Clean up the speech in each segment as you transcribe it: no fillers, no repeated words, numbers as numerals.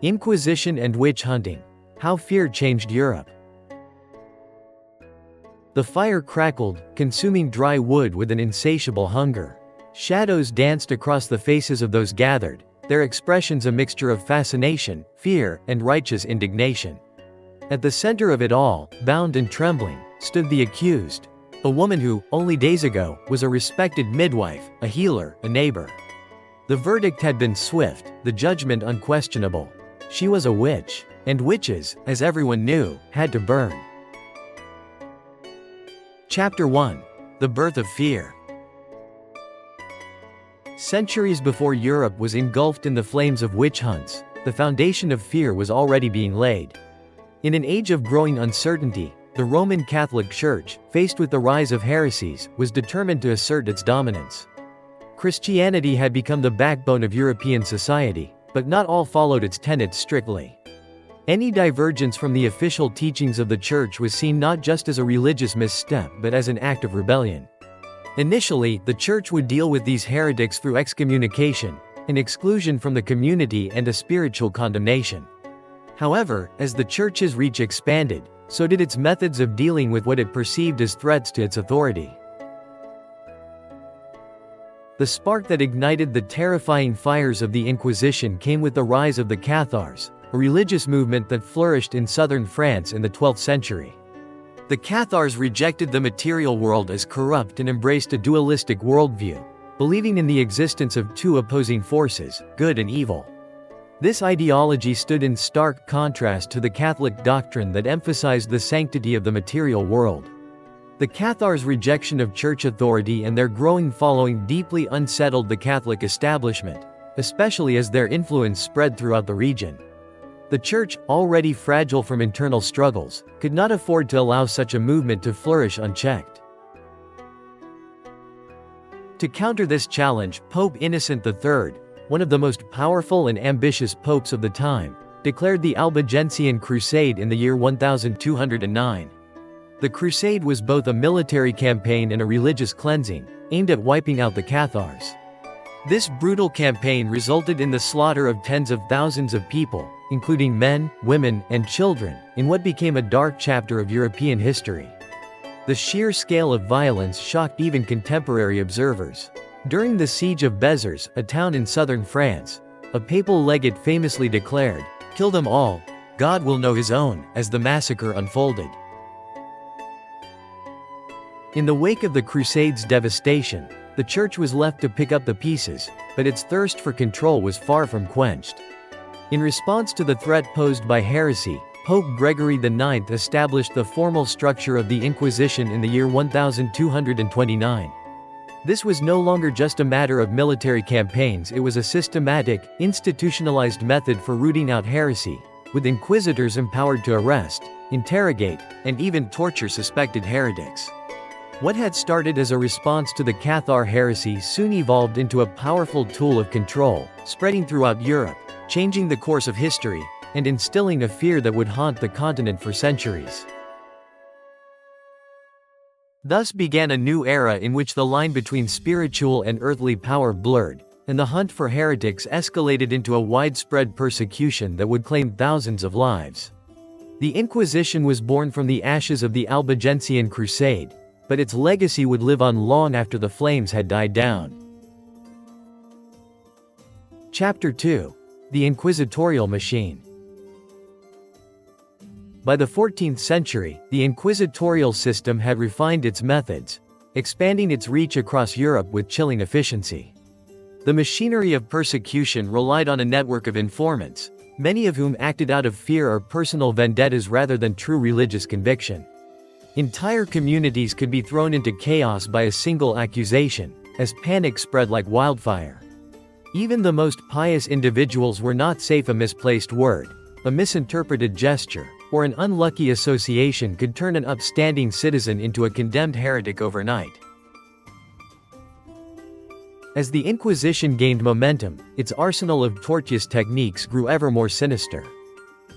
Inquisition and witch hunting. How fear changed Europe. The fire crackled, consuming dry wood with an insatiable hunger. Shadows danced across the faces of those gathered, their expressions a mixture of fascination, fear, and righteous indignation. At the center of it all, bound and trembling, stood the accused. A woman who, only days ago, was a respected midwife, a healer, a neighbor. The verdict had been swift, the judgment unquestionable. She was a witch, and witches, as everyone knew, had to burn. Chapter 1. The Birth of Fear. Centuries before Europe was engulfed in the flames of witch hunts, the foundation of fear was already being laid. In an age of growing uncertainty, the Roman Catholic Church, faced with the rise of heresies, was determined to assert its dominance. Christianity had become the backbone of European society, but not all followed its tenets strictly. Any divergence from the official teachings of the Church was seen not just as a religious misstep but as an act of rebellion. Initially, the Church would deal with these heretics through excommunication, an exclusion from the community and a spiritual condemnation. However, as the Church's reach expanded, so did its methods of dealing with what it perceived as threats to its authority. The spark that ignited the terrifying fires of the Inquisition came with the rise of the Cathars, a religious movement that flourished in southern France in the 12th century. The Cathars rejected the material world as corrupt and embraced a dualistic worldview, believing in the existence of two opposing forces, good and evil. This ideology stood in stark contrast to the Catholic doctrine that emphasized the sanctity of the material world. The Cathars' rejection of church authority and their growing following deeply unsettled the Catholic establishment, especially as their influence spread throughout the region. The Church, already fragile from internal struggles, could not afford to allow such a movement to flourish unchecked. To counter this challenge, Pope Innocent III, one of the most powerful and ambitious popes of the time, declared the Albigensian Crusade in the year 1209. The crusade was both a military campaign and a religious cleansing, aimed at wiping out the Cathars. This brutal campaign resulted in the slaughter of tens of thousands of people, including men, women, and children, in what became a dark chapter of European history. The sheer scale of violence shocked even contemporary observers. During the siege of Béziers, a town in southern France, a papal legate famously declared, "Kill them all, God will know his own," as the massacre unfolded. In the wake of the Crusade's devastation, the Church was left to pick up the pieces, but its thirst for control was far from quenched. In response to the threat posed by heresy, Pope Gregory IX established the formal structure of the Inquisition in the year 1229. This was no longer just a matter of military campaigns, it was a systematic, institutionalized method for rooting out heresy, with inquisitors empowered to arrest, interrogate, and even torture suspected heretics. What had started as a response to the Cathar heresy soon evolved into a powerful tool of control, spreading throughout Europe, changing the course of history, and instilling a fear that would haunt the continent for centuries. Thus began a new era in which the line between spiritual and earthly power blurred, and the hunt for heretics escalated into a widespread persecution that would claim thousands of lives. The Inquisition was born from the ashes of the Albigensian Crusade, but its legacy would live on long after the flames had died down. Chapter 2. The Inquisitorial Machine. By the 14th century, the inquisitorial system had refined its methods, expanding its reach across Europe with chilling efficiency. The machinery of persecution relied on a network of informants, many of whom acted out of fear or personal vendettas rather than true religious conviction. Entire communities could be thrown into chaos by a single accusation, as panic spread like wildfire. Even the most pious individuals were not safe. A misplaced word, a misinterpreted gesture, or an unlucky association could turn an upstanding citizen into a condemned heretic overnight. As the Inquisition gained momentum, its arsenal of torturous techniques grew ever more sinister.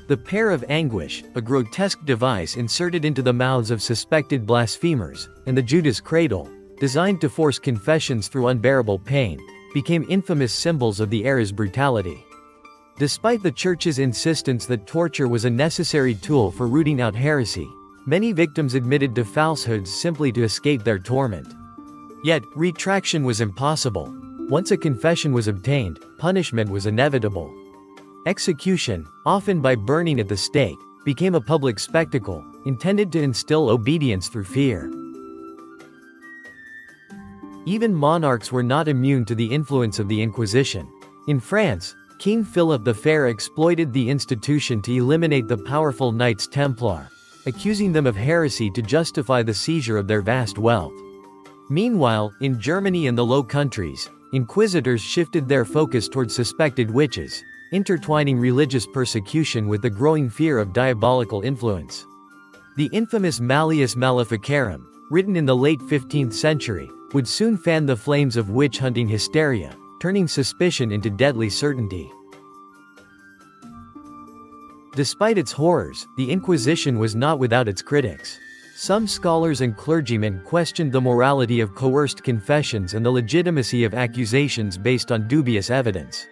The pear of anguish, a grotesque device inserted into the mouths of suspected blasphemers, and the Judas cradle, designed to force confessions through unbearable pain, became infamous symbols of the era's brutality. Despite the Church's insistence that torture was a necessary tool for rooting out heresy, many victims admitted to falsehoods simply to escape their torment. Yet, retraction was impossible. Once a confession was obtained, punishment was inevitable. Execution, often by burning at the stake, became a public spectacle, intended to instill obedience through fear. Even monarchs were not immune to the influence of the Inquisition. In France, King Philip the Fair exploited the institution to eliminate the powerful Knights Templar, accusing them of heresy to justify the seizure of their vast wealth. Meanwhile, in Germany and the Low Countries, inquisitors shifted their focus towards suspected witches, intertwining religious persecution with the growing fear of diabolical influence. The infamous Malleus Maleficarum, written in the late 15th century, would soon fan the flames of witch-hunting hysteria, turning suspicion into deadly certainty. Despite its horrors, the Inquisition was not without its critics. Some scholars and clergymen questioned the morality of coerced confessions and the legitimacy of accusations based on dubious evidence.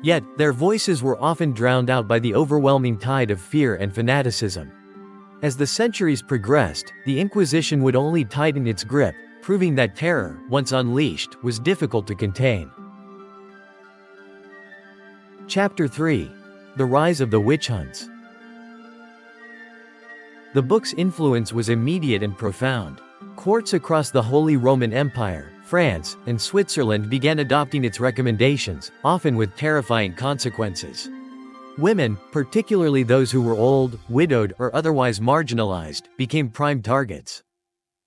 Yet, their voices were often drowned out by the overwhelming tide of fear and fanaticism. As the centuries progressed, the Inquisition would only tighten its grip, proving that terror, once unleashed, was difficult to contain. Chapter 3. The Rise of the Witch Hunts. The book's influence was immediate and profound. Courts across the Holy Roman Empire, France, and Switzerland began adopting its recommendations, often with terrifying consequences. Women, particularly those who were old, widowed, or otherwise marginalized, became prime targets.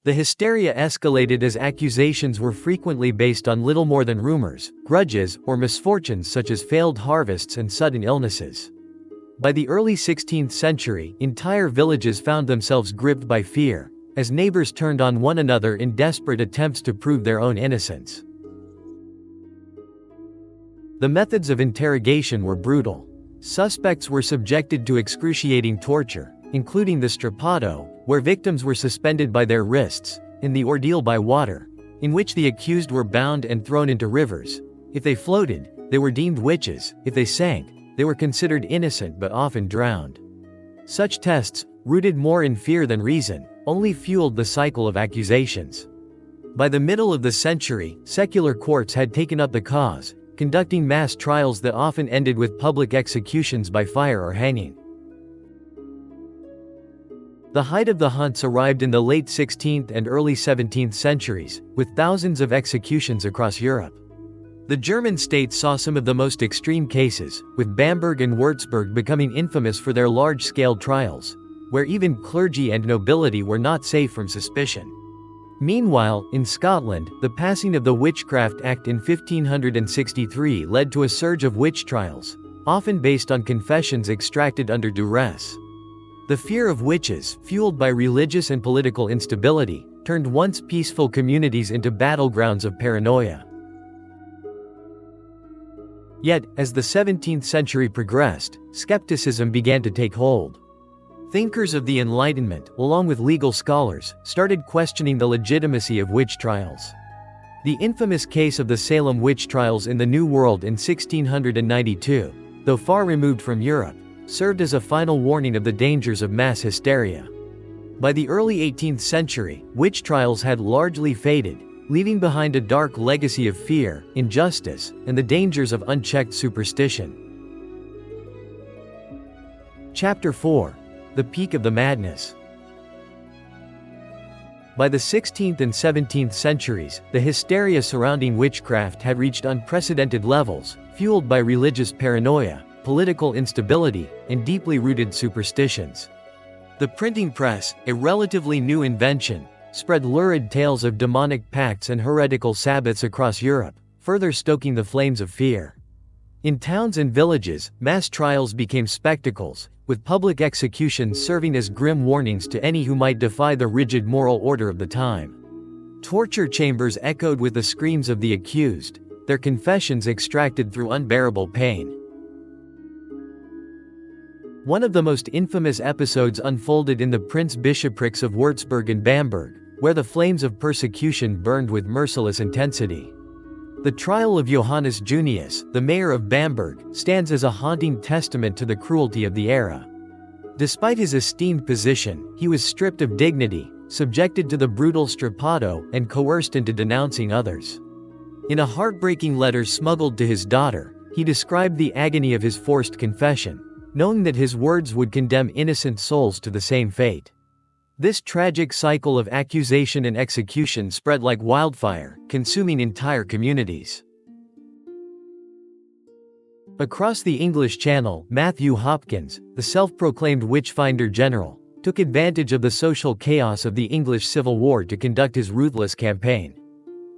The hysteria escalated as accusations were frequently based on little more than rumors, grudges, or misfortunes such as failed harvests and sudden illnesses. By the early 16th century, entire villages found themselves gripped by fear, as neighbors turned on one another in desperate attempts to prove their own innocence. The methods of interrogation were brutal. Suspects were subjected to excruciating torture, including the strappado, where victims were suspended by their wrists, and the ordeal by water, in which the accused were bound and thrown into rivers. If they floated, they were deemed witches; if they sank, they were considered innocent but often drowned. Such tests, rooted more in fear than reason, only fueled the cycle of accusations. By the middle of the century, secular courts had taken up the cause, conducting mass trials that often ended with public executions by fire or hanging. The height of the hunts arrived in the late 16th and early 17th centuries, with thousands of executions across Europe. The German state saw some of the most extreme cases, with Bamberg and Würzburg becoming infamous for their large-scale trials, where even clergy and nobility were not safe from suspicion. Meanwhile, in Scotland, the passing of the Witchcraft Act in 1563 led to a surge of witch trials, often based on confessions extracted under duress. The fear of witches, fueled by religious and political instability, turned once peaceful communities into battlegrounds of paranoia. Yet, as the 17th century progressed, skepticism began to take hold. Thinkers of the Enlightenment, along with legal scholars, started questioning the legitimacy of witch trials. The infamous case of the Salem witch trials in the New World in 1692, though far removed from Europe, served as a final warning of the dangers of mass hysteria. By the early 18th century, witch trials had largely faded, leaving behind a dark legacy of fear, injustice, and the dangers of unchecked superstition. Chapter 4. The Peak of the Madness. By the 16th and 17th centuries, the hysteria surrounding witchcraft had reached unprecedented levels, fueled by religious paranoia, political instability, and deeply rooted superstitions. The printing press, a relatively new invention, spread lurid tales of demonic pacts and heretical sabbaths across Europe, further stoking the flames of fear. In towns and villages, mass trials became spectacles, with public executions serving as grim warnings to any who might defy the rigid moral order of the time. Torture chambers echoed with the screams of the accused, their confessions extracted through unbearable pain. One of the most infamous episodes unfolded in the prince-bishoprics of Würzburg and Bamberg, where the flames of persecution burned with merciless intensity. The trial of Johannes Junius, the mayor of Bamberg, stands as a haunting testament to the cruelty of the era. Despite his esteemed position, he was stripped of dignity, subjected to the brutal strappado, and coerced into denouncing others. In a heartbreaking letter smuggled to his daughter, he described the agony of his forced confession, knowing that his words would condemn innocent souls to the same fate. This tragic cycle of accusation and execution spread like wildfire, consuming entire communities. Across the English Channel, Matthew Hopkins, the self-proclaimed witch-finder general, took advantage of the social chaos of the English Civil War to conduct his ruthless campaign.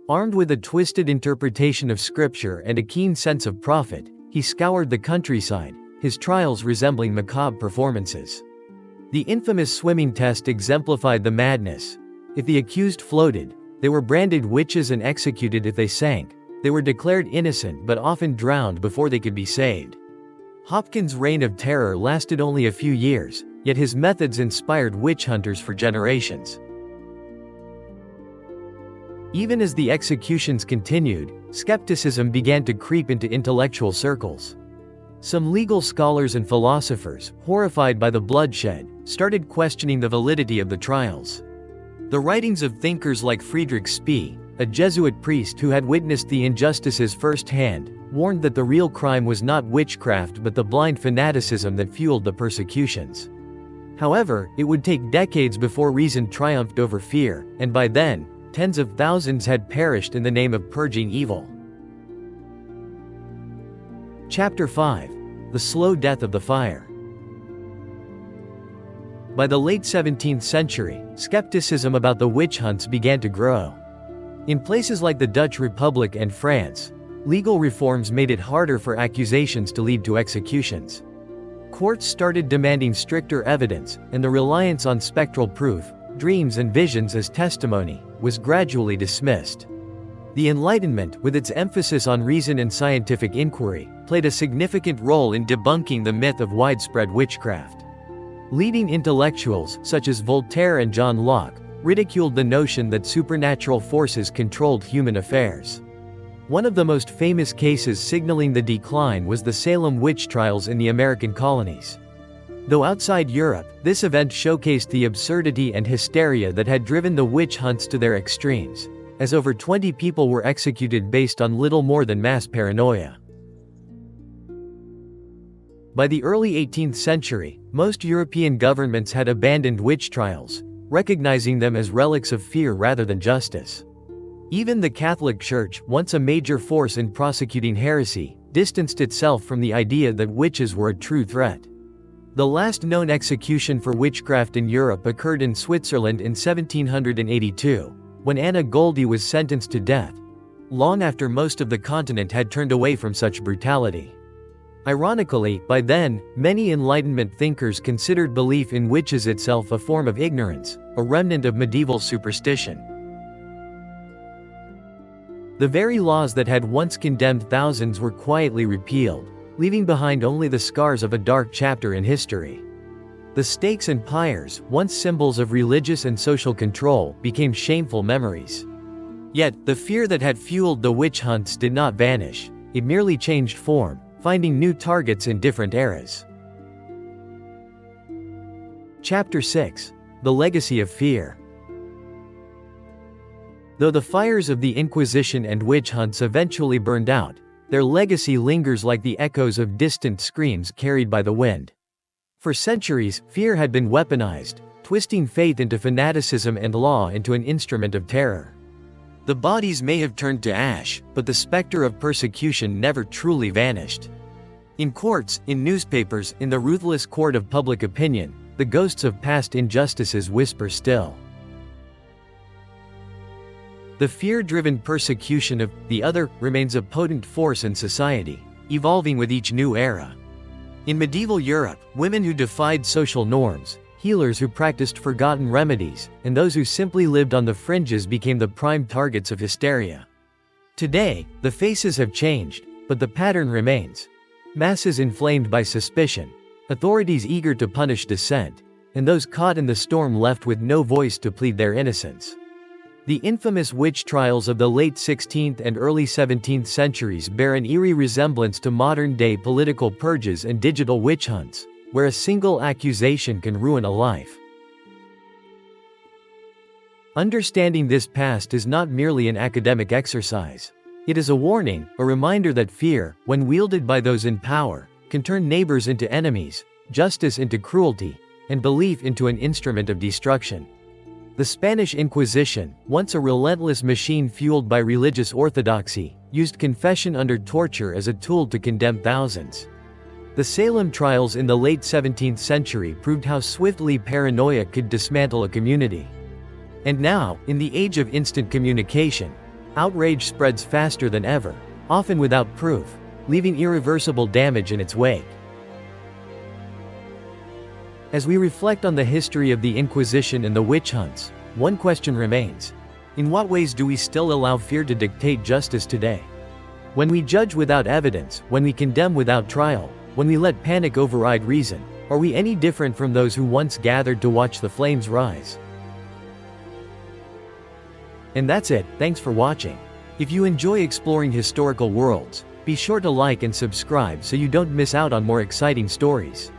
Armed with a twisted interpretation of scripture and a keen sense of profit, he scoured the countryside, his trials resembling macabre performances. The infamous swimming test exemplified the madness. If the accused floated, they were branded witches and executed. If they sank, they were declared innocent but often drowned before they could be saved. Hopkins' reign of terror lasted only a few years, yet his methods inspired witch hunters for generations. Even as the executions continued, skepticism began to creep into intellectual circles. Some legal scholars and philosophers, horrified by the bloodshed, started questioning the validity of the trials. The writings of thinkers like Friedrich Spee, a Jesuit priest who had witnessed the injustices firsthand, warned that the real crime was not witchcraft but the blind fanaticism that fueled the persecutions. However, it would take decades before reason triumphed over fear, and by then, tens of thousands had perished in the name of purging evil. Chapter 5. The Slow Death of the Fire. By the late 17th century, skepticism about the witch hunts began to grow. In places like the Dutch Republic and France, legal reforms made it harder for accusations to lead to executions. Courts started demanding stricter evidence, and the reliance on spectral proof, dreams and visions as testimony, was gradually dismissed. The Enlightenment, with its emphasis on reason and scientific inquiry, played a significant role in debunking the myth of widespread witchcraft. Leading intellectuals, such as Voltaire and John Locke, ridiculed the notion that supernatural forces controlled human affairs. One of the most famous cases signaling the decline was the Salem witch trials in the American colonies. Though outside Europe, this event showcased the absurdity and hysteria that had driven the witch hunts to their extremes, as over 20 people were executed based on little more than mass paranoia. By the early 18th century, most European governments had abandoned witch trials, recognizing them as relics of fear rather than justice. Even the Catholic Church, once a major force in prosecuting heresy, distanced itself from the idea that witches were a true threat. The last known execution for witchcraft in Europe occurred in Switzerland in 1782, when Anna Goldie was sentenced to death, long after most of the continent had turned away from such brutality. Ironically, by then, many Enlightenment thinkers considered belief in witches itself a form of ignorance, a remnant of medieval superstition. The very laws that had once condemned thousands were quietly repealed, leaving behind only the scars of a dark chapter in history. The stakes and pyres, once symbols of religious and social control, became shameful memories. Yet, the fear that had fueled the witch hunts did not vanish, it merely changed form, finding new targets in different eras. Chapter 6. The Legacy of Fear. Though the fires of the Inquisition and witch hunts eventually burned out, their legacy lingers like the echoes of distant screams carried by the wind. For centuries, fear had been weaponized, twisting faith into fanaticism and law into an instrument of terror. The bodies may have turned to ash, but the specter of persecution never truly vanished. In courts, in newspapers, in the ruthless court of public opinion, the ghosts of past injustices whisper still. The fear-driven persecution of the other remains a potent force in society, evolving with each new era. In medieval Europe, women who defied social norms, healers who practiced forgotten remedies, and those who simply lived on the fringes became the prime targets of hysteria. Today, the faces have changed, but the pattern remains. Masses inflamed by suspicion, authorities eager to punish dissent, and those caught in the storm left with no voice to plead their innocence. The infamous witch trials of the late 16th and early 17th centuries bear an eerie resemblance to modern-day political purges and digital witch hunts, where a single accusation can ruin a life. Understanding this past is not merely an academic exercise. It is a warning, a reminder that fear, when wielded by those in power, can turn neighbors into enemies, justice into cruelty, and belief into an instrument of destruction. The Spanish Inquisition, once a relentless machine fueled by religious orthodoxy, used confession under torture as a tool to condemn thousands. The Salem trials in the late 17th century proved how swiftly paranoia could dismantle a community. And now, in the age of instant communication, outrage spreads faster than ever, often without proof, leaving irreversible damage in its wake. As we reflect on the history of the Inquisition and the witch hunts, one question remains. In what ways do we still allow fear to dictate justice today? When we judge without evidence, when we condemn without trial, when we let panic override reason, are we any different from those who once gathered to watch the flames rise? And that's it, thanks for watching. If you enjoy exploring historical worlds, be sure to like and subscribe so you don't miss out on more exciting stories.